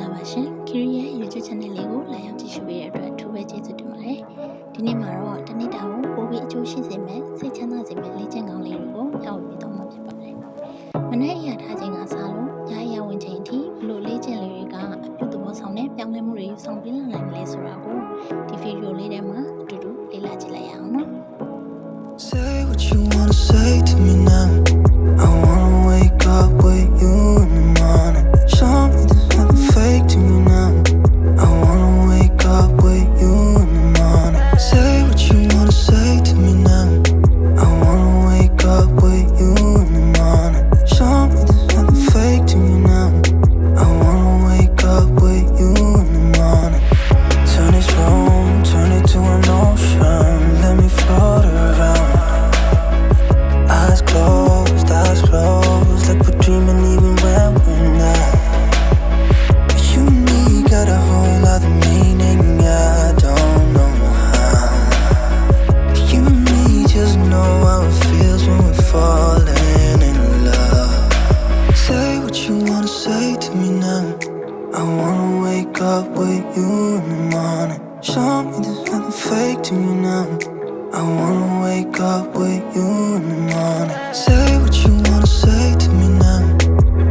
လာပါရှင်ခရီးရဲ့ YouTube channel လေးကိုလာရောက်ကြည့်ရှုပေးတဲ့အတွက်အထူးပဲကျေးဇူးတင်ပါတယ်ဒီနေ့မှာတော့တနေ့တာကိုပိုပြီးအကျိုးရှိစေမယ့်စိတ်ချမ်းသာစေမယ့်လေ့ကျင့်ကောင်းလေးတွေကိုမျှဝေပေးတော့မှာဖြစ်ပါတယ်မနေ့အရာထားခြင်းကစားလို့ညအရာဝင်ချိန်အထိဘလို့လေ့ကျင့်လေးတွေကအပြုသဘောဆောင်တဲ့ပြောင်းလဲမှုတွေဆောင်ပြလာနိုင်တယ်ဆိုတာကိုဒီဗီဒီယိုလေးထဲမှာအတူတူလေ့လာကြည့်လိုက်ရအောင်နော် Say what you wanna say to me now. I wanna wake up with you in the morning. Show me there's nothing fake to me now. I wanna wake up with you in the morning. Say what you wanna say to me now. I wanna wake up with you in the morning. Show me there's nothing fake to me now. I wanna wake up with you in the morning. Turn this room, turn it to an ocean. Let me float around. Eyes closed, like we're dreaming even when we're not. You and me got a whole other meaning, I don't know how. You and me just know how it feels when we're falling in love. Say what you wanna say to me now. I wanna wake up with you in the morning. Show me there's nothing fake to me now. I wanna wake up with you in the morning. Say what you wanna say to me now.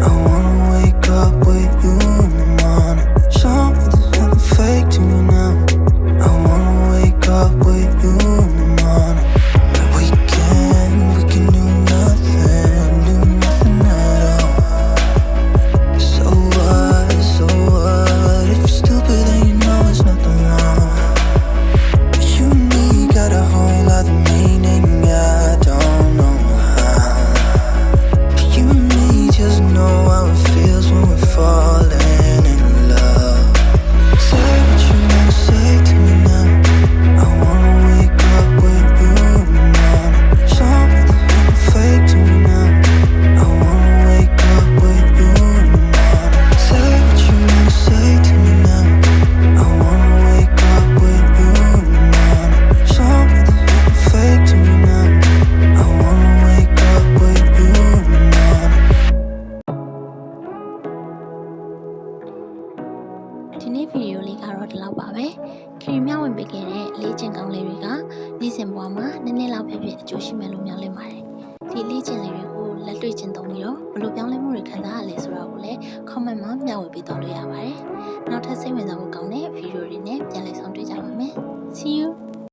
I wanna wake up with you in the morning. Show me there's nothing fake to me now. I wanna wake up with you in the morning. We can do nothing at all. So what, if you're stupid then you know there's nothing wrong. You and me got a whole other meaning, I don't know how. You and me just know how it feels when we're falling in love. Say what you wanna say to me now. I wanna wake up with you in the morning. Show me there's nothing fake to me now. I wanna wake up with you in the morning. Say what you wanna say to me now. I wanna wake up with you in the morning. Show me there's nothing fake to me now. I wanna wake up with you in the morning. ဒီနေ့ဗီဒီယိုလေးကတော့ဒီလောက်ပါပဲခရီးမြောက်ဝင်ပေးခဲ့တဲ့လေ့ကျင့်ကောင်းလေးတွေကနေ့စဉ်ဘဝမှာနည်းနည်းလောက်ဖြစ်ဖြစ်အကျိုးရှိမယ်လို့မျှော်လင့်ပါတယ်ဒီလေ့ကျင့်လေးတွေကိုလက်တွေ့ကျင့်သုံးပြီးတော့ဘယ်လိုပြောင်းလဲမှုတွေခံစားရလဲဆိုတာကိုလည်း comment မှာမျှဝေပေးတော့လို့ရပါတယ်နောက်ထပ်စိတ်ဝင်စားဖို့ကောင်းတဲ့ဗီဒီယိုတွေနဲ့ပြန်လည်ဆုံတွေ့ကြပါမယ် See you